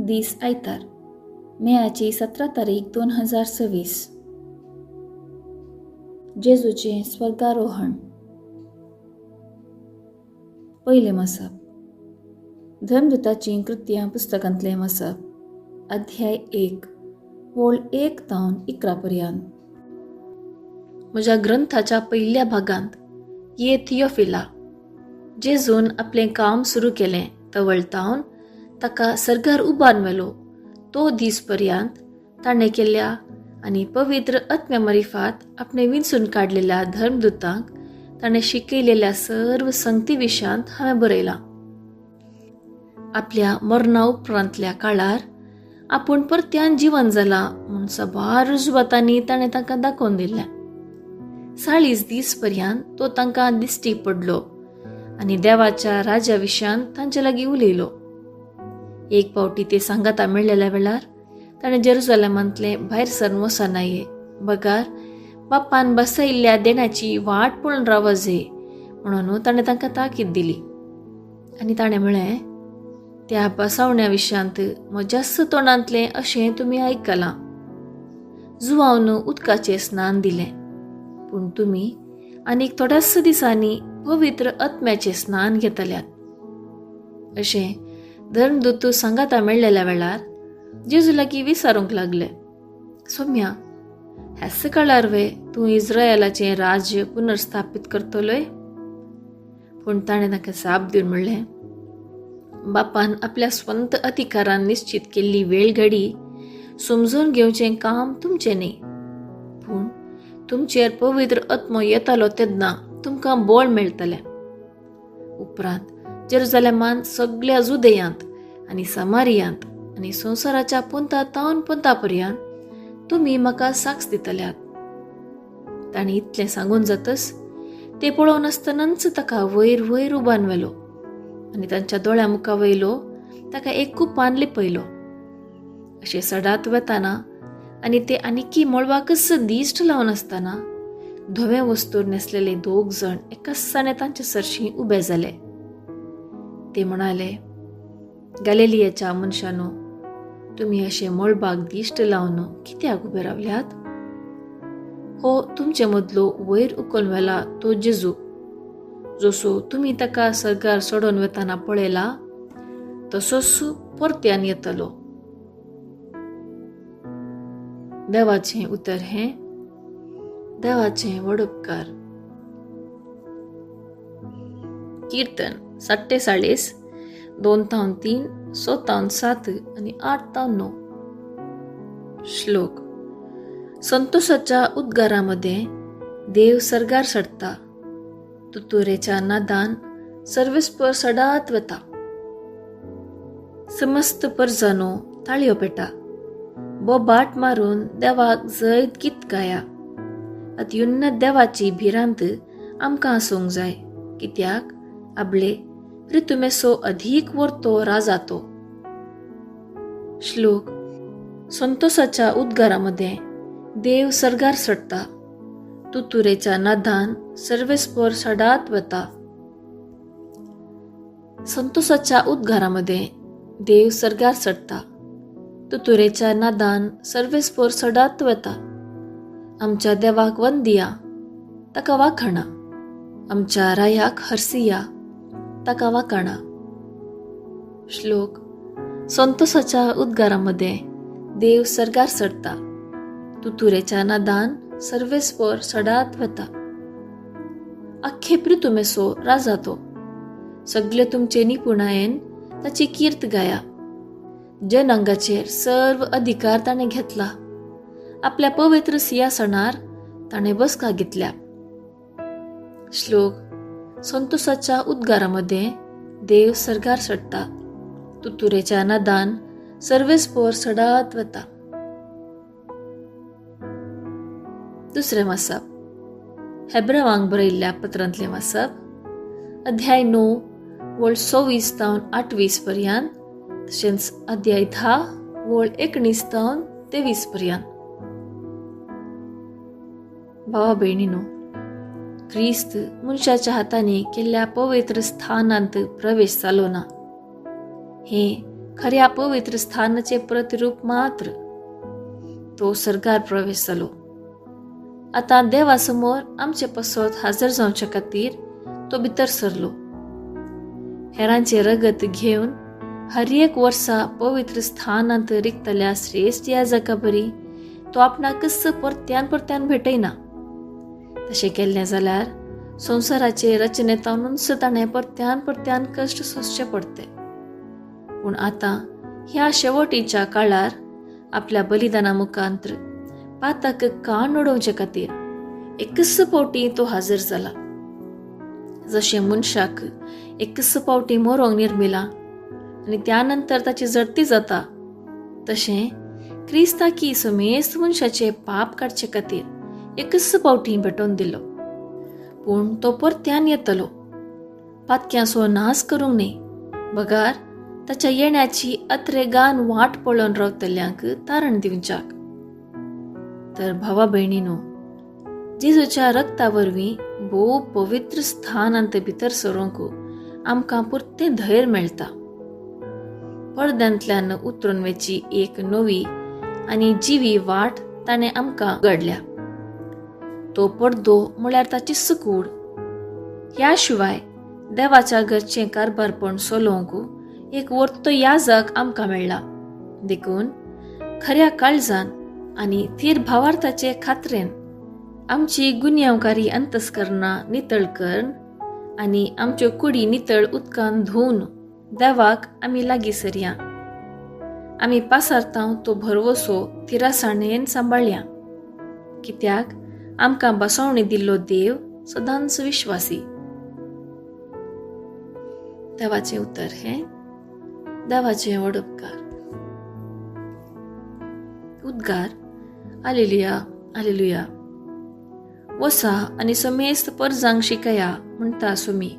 दीस आयतार, मेयाची 17 तारीख 2026. जेजूचे स्वर्गारोहण. पहिले मसाप. धर्मदूताची कृत्यां पुस्तकांतले मसाप. अध्याय 1 वोळ 1 तावन 11 पर्यंत. म्हज्या ग्रंथाच्या पहिल्या भागांत ये थियोफिला, जेजून आपलें काम सुरू केलें तवळतावन ताका सर्गार उबारमेलो तो दीस पर्यंत ताणें केल्ल्या आनी पवित्र आत्म्या मरिफात आपणे विंचून काडलेल्या धर्मदूतांक ताणें शिकयलेल्या सर्व संगती विशयांत हांवें बरयलां. आपल्या मरणा उपरांतल्या काळार आपूण परत्यान जिवन जाला म्हूण सबार रुजवातांनी ताणें तांकां दाखोवन दिलें. 40 दीस पर्यंत तो तांकां दिश्टी पडलो आनी देवाच्या राज्या विशयान तांचे लागीं उलयलो. एक पावटी ते सांगाता मेळलेल्या वेळार ताणें जेरुसलेमांतले भायर सरून वचनाये. बगार बापान बसयल्ल्या देण्याची वाट पळोवन रावजे म्हणून ताणें तांकां ताकीद दिली. आनी ताणें म्हळें, त्या बसावण्या विशयांत म्हज्याच तोंडांतलें अशें तुमी आयकलां. जुवावन उदकाचें स्नान दिलें, पूण तुमी आनीक थोड्याच दिसांनी पवित्र आत्म्याचें स्नान घेतल्यात. अशें धर्मदूत सांगाता मेळलेल्या वेळार जेजू लागीं विचारूंक लागले, सौम्या, ह्याच काळार वे तूं इस्रायेलाचें राज्य पुनर्स्थापीत करतलोय? पूण ताणें ताका जाप दिवन म्हणलें, बापान आपल्या स्वंत अधिकारान निश्चित केल्ली वेळ घडी समजून घेवचें काम तुमचें न्ही, पूण तुमचेर पवित्र आत्मो येतालो तेन्ना तुमकां बळ मेळटलें. उपरांत जेरुसलेमांत सगळ्या जुदेयांत आनी समारियांत आनी संवसाराच्या पंता पर्यंत तुमी म्हाका साक्ष दितल्यात. ताणें इतलें सांगून जातच ते पळोवन आसतनाच ताका वयर वयर उबारमेलो आनी तांच्या दोळ्या मुखा वयलो ताका एक कुपान लिपयलो. अशें सडात वेताना आनी ते आनीकी मळबाकच दिश्ट लावन आसतना धवे वस्तूर न्हेसलेले 2 जण एकासाने तांचे सरशीं उबे जाले. ते म्हणाले, गलिलियाच्या मनशांनो, तुमी अशें मळबाक दिश्ट लावन कित्याक उबे रावल्यात? हो तुमचे मदलो वयर उखलून व्हेला तो जेजू, जसो तुमी ताका सर्गार सोडून वेताना पळयला तसोच परत्यान येतलो. देवाचें उतर हें. देवाचें व्हड उपकार. कीर्तन 47, 2-3, 6-7 आनी 8-9. श्लोक. संतोषाच्या उद्गारामध्ये देव सर्गार सडता, तुतुरेच्या नादान सर्वेस्पर सडात वता. समस्त परजानो ताळयो पेटा, बोबाट मारून देवाक जैत गीत गाया. अत्युन्नत देवाची भिरांत आमकां आसूंक जाय, कित्याक आपले ऋतुमेसो अधिक वर्तो राजातो. श्लोक. संतोषाच्या उद्गारामध्ये देव सर्गार सडता, तुतुरेच्या नादान सर्वेस्पर सडात वता. संतोषाच्या उद्गारामध्ये देव सर्गार सडता, तुतुरेच्या नादान सर्वेस्पर सडात वता. आमच्या देवाक वंदिया, ताका वाखाणा. आमच्या रायाक हरसिया, ताका वाखाणा. श्लोक. संतोषाच्या उद्गारामध्ये देव सर्गार सडता, तुतुरेच्या नादान सर्वेस्पर सडात वता. अख्खे पृथुमेसो राजातो, सगळे तुमचे निपुणायेन ताची कीर्त गाया. जनांगाचेर सर्व अधिकार ताणें घेतला, आपल्या पवित्र सिंहासनार ताणें बसका घेतल्या. श्लोक. संतोषाच्या उद्गारामध्ये देव सर्गार सडता, तुतुरेच्या नादान सर्वेस्पर सडात वता. दुसरें वाचप. हेब्रेवांक बरयल्ल्या पत्रांतलें वाचप. अध्याय 9 वोळ 26-28 पर्यंत, तशेंच अध्याय 10 वोळ 19-23 पर्यंत. भावा बहिणीनो, ख्रिस्त मनशाच्या हातांनी केल्ल्या पवित्र स्थानांत प्रवेश जालो ना. हे खऱ्या पवित्र स्थानाचे प्रतिरूप मात्र. तो सरकार प्रवेश जालो. आता देवासमोर आमचे पसोत हजर जावचे खातीर तो भितर सरलो. हेरांचे रगत घेवन हर एक वर्सा पवित्र स्थानांत रिक्तल्या श्रेष्ठ याजका बरी तो आपणाकच परत्यान भेटयना. तशें केल्लें जाल्यार संवसाराचे रचनेतानूच ताणें परत्यान कश्ट सोंसचे पडटे. पूण आतां ह्या शेवटीच्या काळार आपल्या बलिदाना मुखांतर पाताक कान उडोवचे खातीर एकच फावटी तो हजर जाला. जशें मनशाक एकच फावटी मरोंक निर्मिला आनी त्यानंतर ताची जडती जाता, तशें क्रिस्ताकी समेस्त मनशाचे पाप काडचे खातीर एकच फावटी भेटोवन दिलो. पूण तो परत्यान येतलो, पातक्यांचो नाश करूंक न्ही, बगार ताच्या येण्याची अत्रेगान वाट पळोवन रावतल्यांक तारण दिवच्याक. तर भावा भयणीनो, जेजूच्या रक्ता वरवीं भोव पवित्र स्थानांत भितर सरोंक आमकां पुर्तें धैर्य मेळटा. पडद्यांतल्यान उतरून वची एक नवी आनी जिवी वाट ताणें आमकां घडल्या. तो पडदो म्हळ्यार ताची सुकूड. ह्या शिवाय देवाच्या घरचें कारभारपण चलोवंक एक वर्तो याजक आमकां मेळ्ळा. देखून खऱ्या काळजान आनी थीर भावार्थाचे खात्रेन आमची गुन्यांवकारी अंतस्करणां नितळ करन आनी आमच्यो कुडी नितळ उदकान धुवन देवाक आमी लागीं सरया. आमी पासारतांव तो भरवसो तिरासाणेन सांबाळया, कित्याक आमकां बसवणी दिल्लो देव सदांच विश्वासी. देवाचें उतर हें देवाचें व्हड उपकार. उद्गार. Hallelujah hallelujah. वसा आनी समेस्त परजांक शिकया म्हणटा सुमी,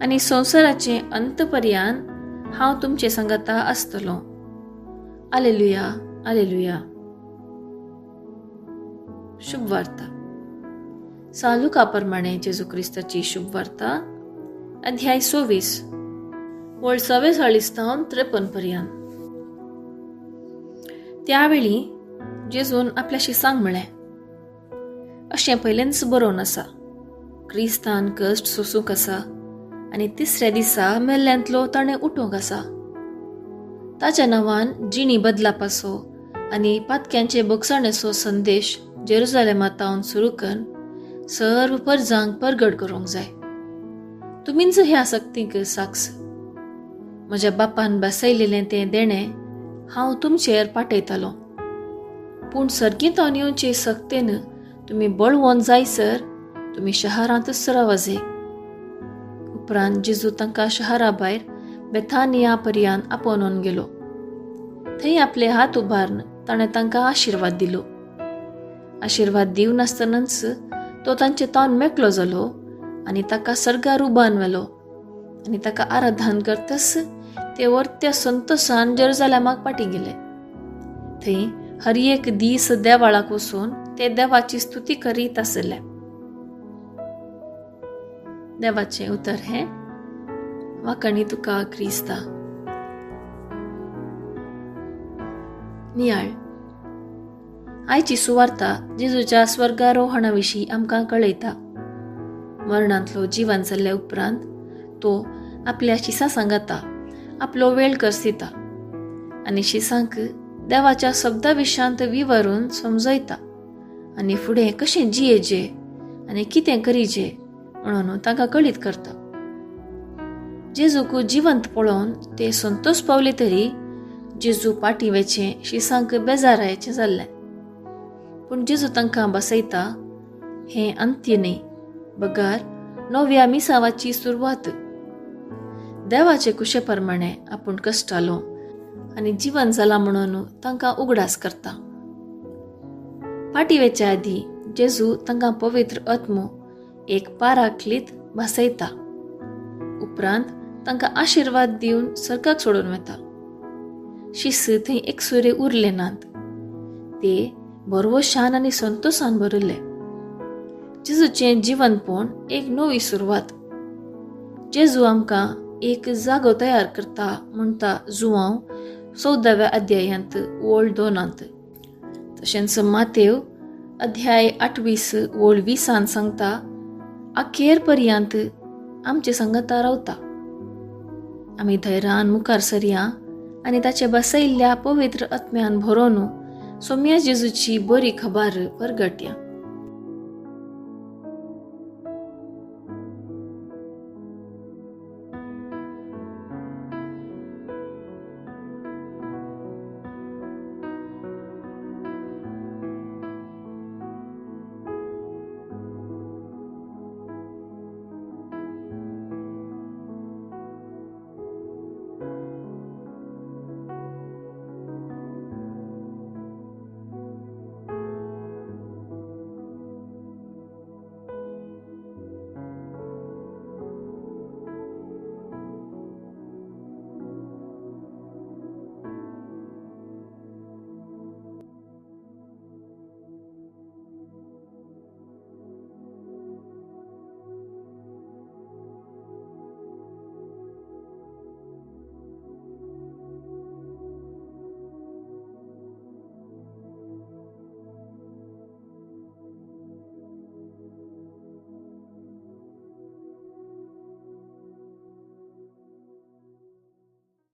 आनी संवसाराचे अंतपर्यंत हांव तुमचे सांगाता आसतलो. Hallelujah hallelujah. शुभ वार्ता. सालुका प्रमाणे जेजू क्रिस्ताची शुभ वार्ता, अध्याय 26 वळ 44-53 पर्यंत. त्यावेळी जेजून आपल्याशी सांग म्हळें, अशें पयलेंच बरोवन आसा, क्रिस्तान कश्ट सोसूंक आसा आनी तिसऱ्या दिसा मेल्ल्यांतलो ताणें उठोवंक आसा. ताच्या नांवान जिणी बदलापाचो आनी पातक्यांचे बगसणेचो संदेश जेरुजालेमांतावन सुरू करून सर्व परजांक परगट करूंक जाय. तुमीच ह्या सक्तीक साक्ष. म्हज्या बापान बसयलेलें तें देणें हांव तुमचेर पाठयतालो. पूण सर्गींतावन येवचे सक्तेन तुमी बळवोन जायसर तुमी शहरांतच रावाजे. उपरांत जेजू तांकां शहरा भायर बेथानिया पर्यंत आपोवन गेलो. थंय आपले हात उबारून ताणें तांकां आशिर्वाद दिलो. आशिर्वाद दिवनासतनाच तो तांचे तोंड मेकलो जालो आनी ताका सर्गार उबारून व्हेलो आनी ताका आराधन करतस ते वर्त्या संतोशान जेरुजालेमाक पाटी गेले. थंय हर एक दीस देवाळाक वचून ते देवाची स्तुती करीत आसले. देवाचें उतर हें वाकणी तुका क्रिस्ता. नियाळ. आयची सुवार्ता जेजूच्या स्वर्गारोहणा विशीं आमकां कळयता. मरणांतलो जिवन जाल्ल्या उपरांत तो आपल्या शिसा सांगाता आपलो वेळ करसिता आनी शिसांक देवाच्या शब्दा विशांत विवरून समजयता आनी फुडें कशें जियेचे आनी कितें करीचे म्हणून तांकां कळीत करता. जेजूक जिवंत पळोवन ते संतोश पावले तरी जेजू पाटी वेचें शिसांक बेजारायेचें जाल्लें. पूण जेजू तांकां बसयता हें अंत्य न्ही, बगार नव्या मिसावाची सुरवात. देवाचे कुशे प्रमाणे आपूण कश्टालो आनी जीवन जाला म्हणून तांकां उगडास करता. पाटीवेच्या आदी जेजू तांकां पवित्र आत्मो एक पाराखलीत भासयता. उपरांत तांकां आशिर्वाद दिवन सर्गाक सोडून वता. शिस थंय एकसुरे उरले नात, ते बरवशान आनी संतोशान भरिल्ले. जेजूचें जिवनपण एक नवी सुरवात. जेजू आमकां एक जागो तयार करता म्हणटा जुवांव 14व्या अध्यायांत ओळ 2 तशेंच मातेव अध्याय 28 ओळ 20 सांगता अखेर पर्यंत आमचे संगता रावता. आमी धैर्यान मुखार सरया आनी ताचे बसयल्ल्या पवित्र आत्म्यान भरोवन सोम्या जेजूची बरी खबर परगटया.